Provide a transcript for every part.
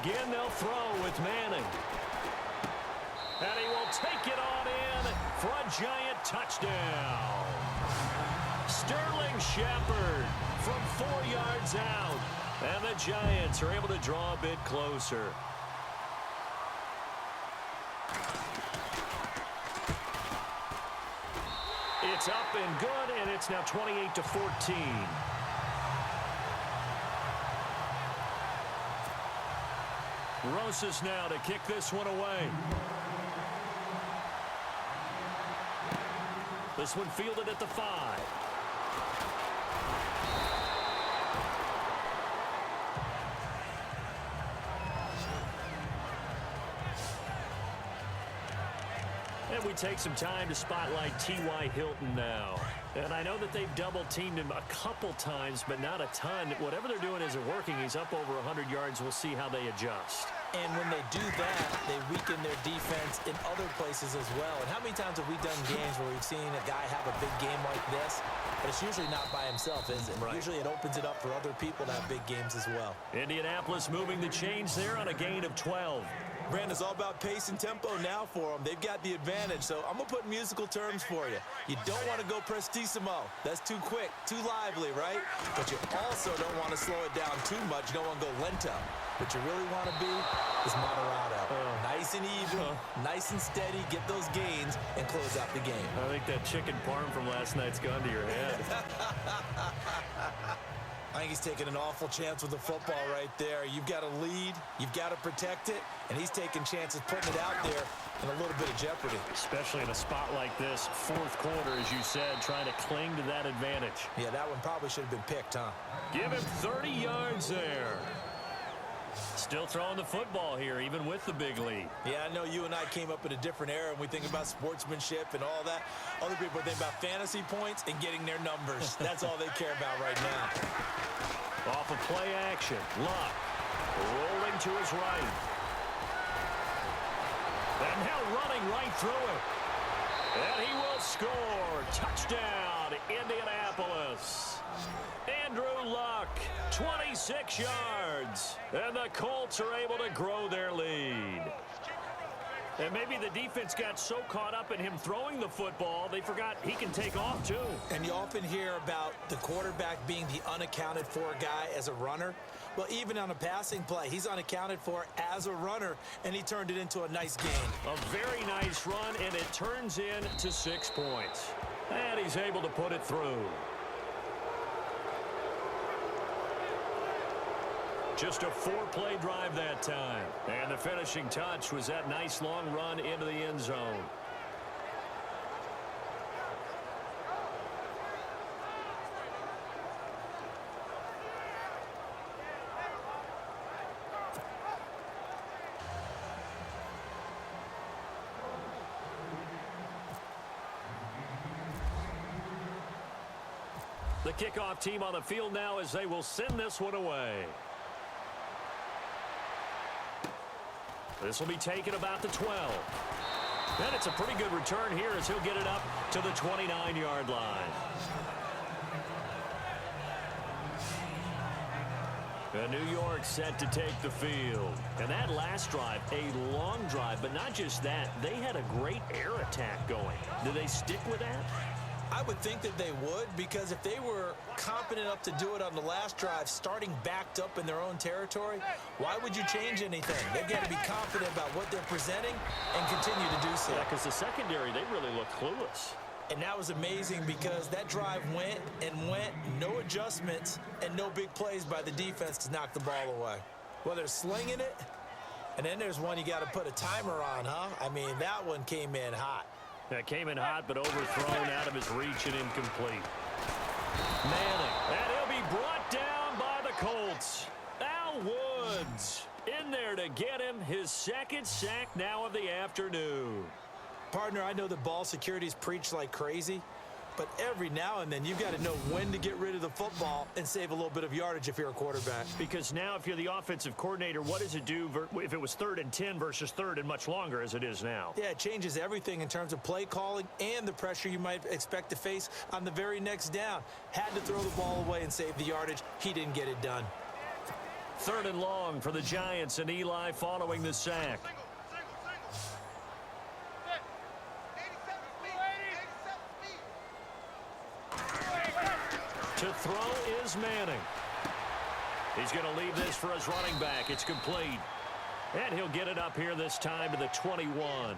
Again, they'll throw with Manning. And he will take it on in for a giant touchdown. Sterling Shepard from 4 yards out. And the Giants are able to draw a bit closer. It's up and good, and it's now 28-14. Rosas now to kick this one away. This one fielded at the 5. And we take some time to spotlight T.Y. Hilton now. And I know that they've double-teamed him a couple times, but not a ton. Whatever they're doing isn't working. He's up over 100 yards. We'll see how they adjust. And when they do that, they weaken their defense in other places as well. And how many times have we done games where we've seen a guy have a big game like this? But it's usually not by himself, is it? Right. Usually it opens it up for other people to have big games as well. Indianapolis moving the chains there on a gain of 12. Brandon, it's all about pace and tempo now for them. They've got the advantage, so I'm going to put musical terms for you. You don't want to go prestissimo. That's too quick, too lively, right? But you also don't want to slow it down too much. You don't want to go lento. What you really want to be is moderado. Nice and even, nice and steady, get those gains, and close out the game. I think that chicken parm from last night's gone to your head. I think he's taking an awful chance with the football right there. You've got to lead, you've got to protect it, and he's taking chances putting it out there in a little bit of jeopardy. Especially in a spot like this, fourth quarter, as you said, trying to cling to that advantage. Yeah, that one probably should have been picked, huh? Give him 30 yards there. Still throwing the football here, even with the big lead. Yeah, I know you and I came up in a different era, and we think about sportsmanship and all that. Other people think about fantasy points and getting their numbers. That's all they care about right now. Off of play action, Luck rolling to his right. And now running right through it. And he will score. Touchdown, Indianapolis. Andrew Luck, 26 yards. And the Colts are able to grow their lead. And maybe the defense got so caught up in him throwing the football, they forgot he can take off too. And you often hear about the quarterback being the unaccounted for guy as a runner. Well, even on a passing play, he's unaccounted for as a runner, and he turned it into a nice game. A very nice run, and it turns into 6 points. And he's able to put it through. Just a 4-play drive that time. And the finishing touch was that nice long run into the end zone. The kickoff team on the field now as they will send this one away. This will be taken about the 12. And it's a pretty good return here as he'll get it up to the 29-yard line. And New York set to take the field. And that last drive, a long drive, but not just that. They had a great air attack going. Do they stick with that? I would think that they would, because if they were confident enough to do it on the last drive, starting backed up in their own territory, why would you change anything? They've got to be confident about what they're presenting and continue to do so. Yeah, because the secondary, they really look clueless. And that was amazing because that drive went and went, no adjustments, and no big plays by the defense to knock the ball away. Well, they're slinging it, and then there's one you got to put a timer on, huh? I mean, that one came in hot. That came in hot, but overthrown out of his reach and incomplete. Manning, and he'll be brought down by the Colts. Al Woods in there to get him his second sack now of the afternoon. Partner, I know that ball security is preached like crazy, but every now and then you've got to know when to get rid of the football and save a little bit of yardage if you're a quarterback. Because now if you're the offensive coordinator, what does it do if it was 3rd and 10 versus 3rd and much longer as it is now? Yeah, it changes everything in terms of play calling and the pressure you might expect to face on the very next down. Had to throw the ball away and save the yardage. He didn't get it done. Third and long for the Giants, and Eli following the sack. To throw is Manning. He's going to leave this for his running back. It's complete. And he'll get it up here this time to the 21.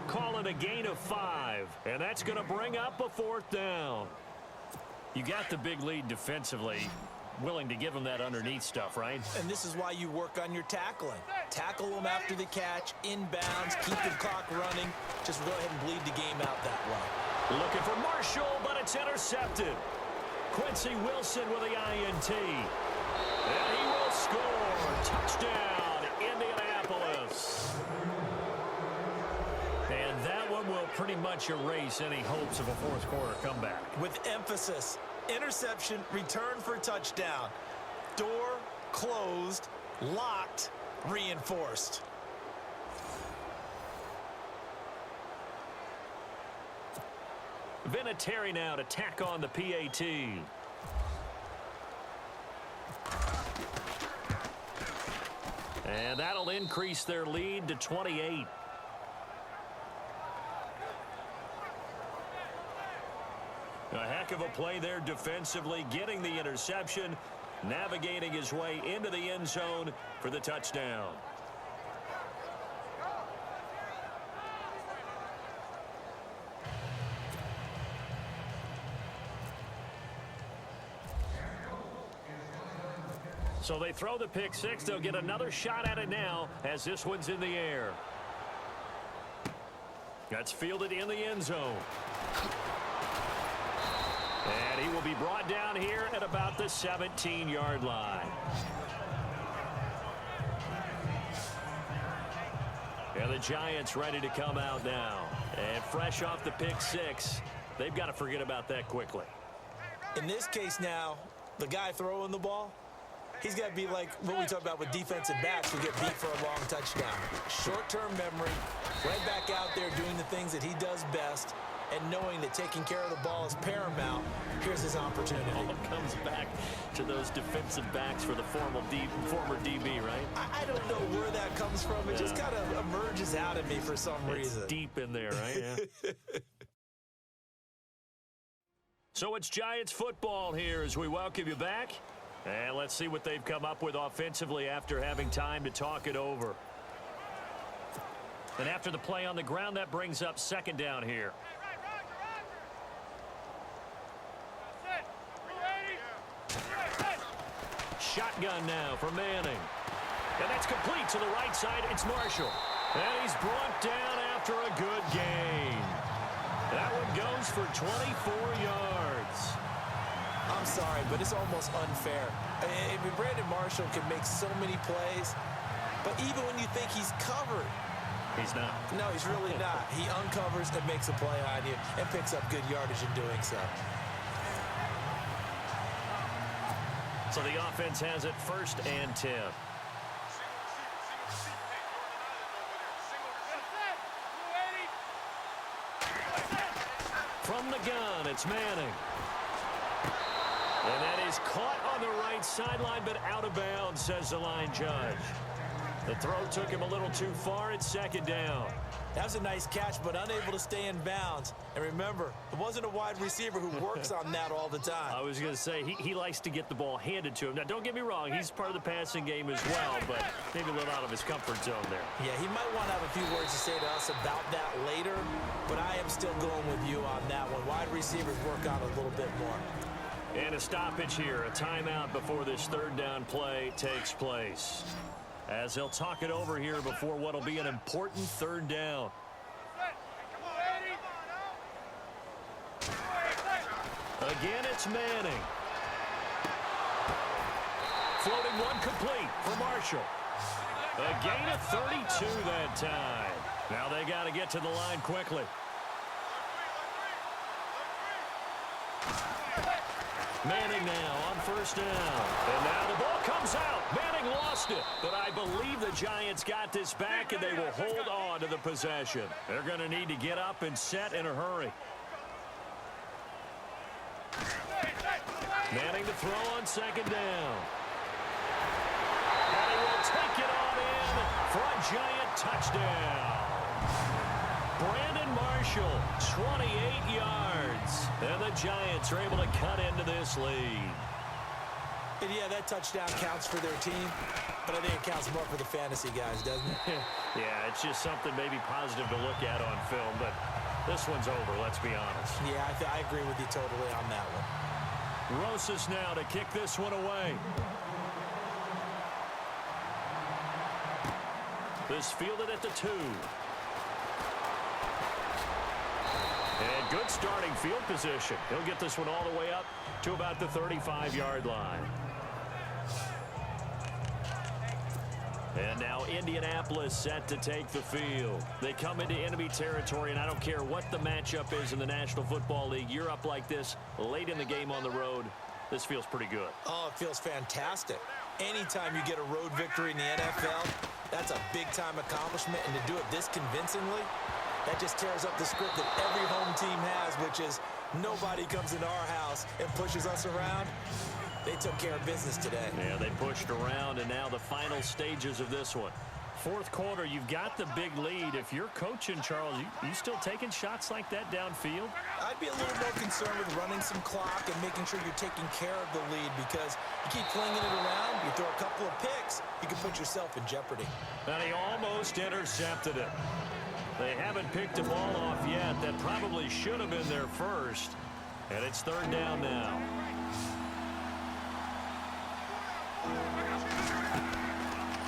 Call it a gain of 5. And that's going to bring up a 4th down. You got the big lead defensively. Willing to give him that underneath stuff, right? And this is why you work on your tackling. Tackle them after the catch, inbounds, keep the clock running. Just go ahead and bleed the game out that way. Looking for Marshall, but it's intercepted. Quincy Wilson with the INT. And he will score. Touchdown, Indianapolis. And that one will pretty much erase any hopes of a fourth quarter comeback. With emphasis, interception, return for touchdown. Door closed, locked, reinforced. Vinatieri now to tack on the PAT. And that'll increase their lead to 28. A heck of a play there defensively, getting the interception, navigating his way into the end zone for the touchdown. So they throw the pick six. They'll get another shot at it now as this one's in the air. That's fielded in the end zone. And he will be brought down here at about the 17-yard line. And the Giants ready to come out now. And fresh off the pick six, they've got to forget about that quickly. In this case now, the guy throwing the ball, he's got to be like what we talk about with defensive backs who get beat for a long touchdown. Short-term memory, right back out there doing the things that he does best, and knowing that taking care of the ball is paramount. Here's his opportunity. All comes back to those defensive backs for the former DB, right? I don't know where that comes from. It just kind of emerges out of me for some reason. It's deep in there, right? Yeah. So it's Giants football here as we welcome you back. And let's see what they've come up with offensively after having time to talk it over. And after the play on the ground, that brings up second down here. Shotgun now for Manning. And that's complete to the right side. It's Marshall. And he's brought down after a good gain. That one goes for 24 yards. I'm sorry, but it's almost unfair. I mean, Brandon Marshall can make so many plays, but even when you think he's covered, he's not. No, he's really not. He uncovers and makes a play on you and picks up good yardage in doing so. So the offense has it 1st and 10. From the gun, it's Manning. And that is caught on the right sideline, but out of bounds, says the line judge. The throw took him a little too far. It's second down. That was a nice catch, but unable to stay in bounds. And remember, it wasn't a wide receiver who works on that all the time. I was going to say, he likes to get the ball handed to him. Now, don't get me wrong. He's part of the passing game as well, but maybe a little out of his comfort zone there. Yeah, he might want to have a few words to say to us about that later, but I am still going with you on that one. Wide receivers work on it a little bit more. And a stoppage here, a timeout before this third down play takes place. As they'll talk it over here before what will be an important third down. Again, it's Manning. Floating one complete for Marshall. A gain of 32 that time. Now they got to get to the line quickly. Manning now on first down. And now the ball comes out. Manning lost it. But I believe the Giants got this back, and they will hold on to the possession. They're going to need to get up and set in a hurry. Manning to throw on second down. take it on in for a giant touchdown. Brandon Marshall, 28 yards. And the Giants are able to cut into this lead. And yeah, that touchdown counts for their team, but I think it counts more for the fantasy guys, doesn't it? Yeah, it's just something maybe positive to look at on film, but this one's over, let's be honest. Yeah, I agree with you totally on that one. Rosas now to kick this one away. This fielded at the 2. And good starting field position. He'll get this one all the way up to about the 35-yard line. And now Indianapolis set to take the field. They come into enemy territory, and I don't care what the matchup is in the National Football League. You're up like this late in the game on the road. This feels pretty good. Oh, it feels fantastic. Anytime you get a road victory in the NFL, that's a big-time accomplishment, and to do it this convincingly, that just tears up the script that every home team has, which is nobody comes into our house and pushes us around. They took care of business today. Yeah, they pushed around, and now the final stages of this one. Fourth quarter, you've got the big lead. If you're coaching, Charles, you still taking shots like that downfield? I'd be a little more concerned with running some clock and making sure you're taking care of the lead, because you keep flinging it around, you throw a couple of picks, you can put yourself in jeopardy. And he almost intercepted it. They haven't picked a ball off yet. That probably should have been their first. And it's third down now.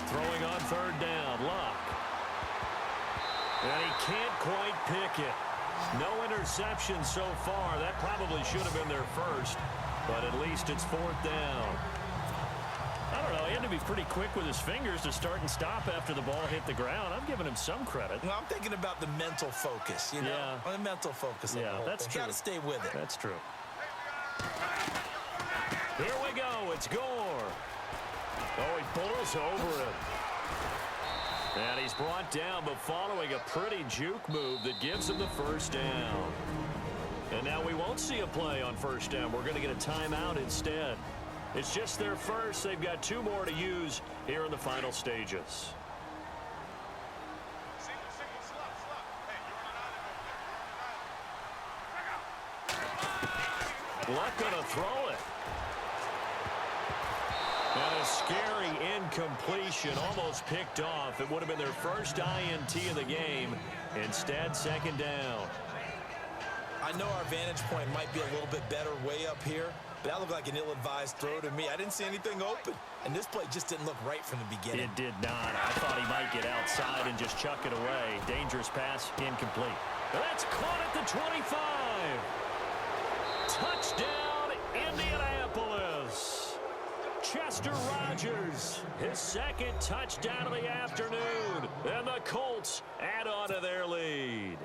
Throwing on third down, Luck. And he can't quite pick it. No interception so far. That probably should have been their first, but at least it's fourth down. I don't know. He had to be pretty quick with his fingers to start and stop after the ball hit the ground. I'm giving him some credit. Well, I'm thinking about the mental focus, you know? Yeah. The mental focus. Yeah, that's true. Got to stay with it. That's true. Here we go. It's Gore. Oh, he pulls over it. And he's brought down, but following a pretty juke move that gives him the first down. And now we won't see a play on first down. We're going to get a timeout instead. It's just their first. They've got 2 more to use here in the final stages. Luck going to throw it. And a scary incompletion, almost picked off. It would have been their first INT of the game. Instead, second down. I know our vantage point might be a little bit better way up here, but that looked like an ill-advised throw to me. I didn't see anything open, and this play just didn't look right from the beginning. It did not. I thought he might get outside and just chuck it away. Dangerous pass, incomplete. That's caught at the 25. Touchdown, Indianapolis. Chester Rogers, his second touchdown of the afternoon, and the Colts add on to their lead.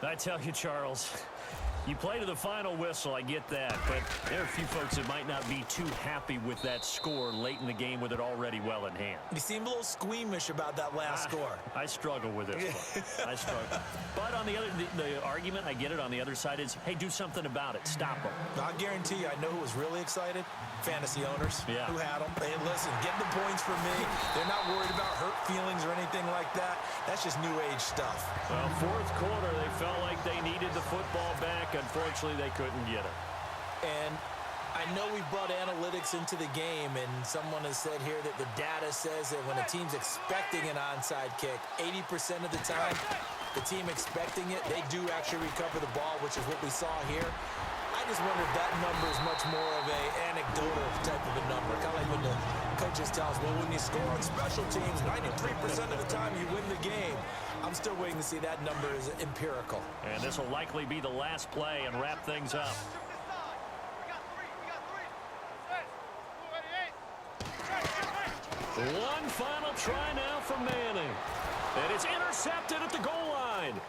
I tell you, Charles, you play to the final whistle, I get that, but there are a few folks that might not be too happy with that score late in the game with it already well in hand. You seem a little squeamish about that last score. I struggle with this one. I struggle. But on the other, the argument, I get it, on the other side is, hey, do something about it. Stop them. I guarantee you, I know who was really excited. Fantasy owners who had them. Hey, listen, get the points for me. They're not worried about hurt feelings or anything like that. That's just new age stuff. Well, fourth quarter, they felt like they needed the football back. Unfortunately, they couldn't get it. And I know we brought analytics into the game, and someone has said here that the data says that when a team's expecting an onside kick, 80% of the time, the team expecting it, they do actually recover the ball, which is what we saw here. I just wonder if that number is much more of a anecdotal type of a number. Kind of like when the coaches tell us, well, when you score on special teams, 93% of the time you win the game. I'm still waiting to see that number is empirical. And this will likely be the last play and wrap things up. One final try now from Manning. And it's intercepted at the goal line.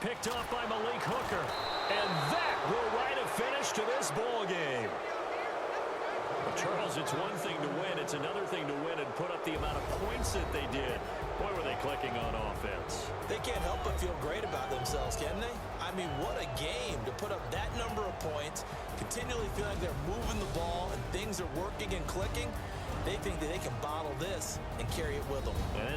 Picked off by Malik Hooker. And that will write a finish to this ball game. Charles, it's one thing to win. It's another thing to win and put up the amount of points that they did. Boy, were they clicking on offense. They can't help but feel great about themselves, can they? I mean, what a game to put up that number of points, continually feel like they're moving the ball and things are working and clicking. They think that they can bottle this and carry it with them. And it's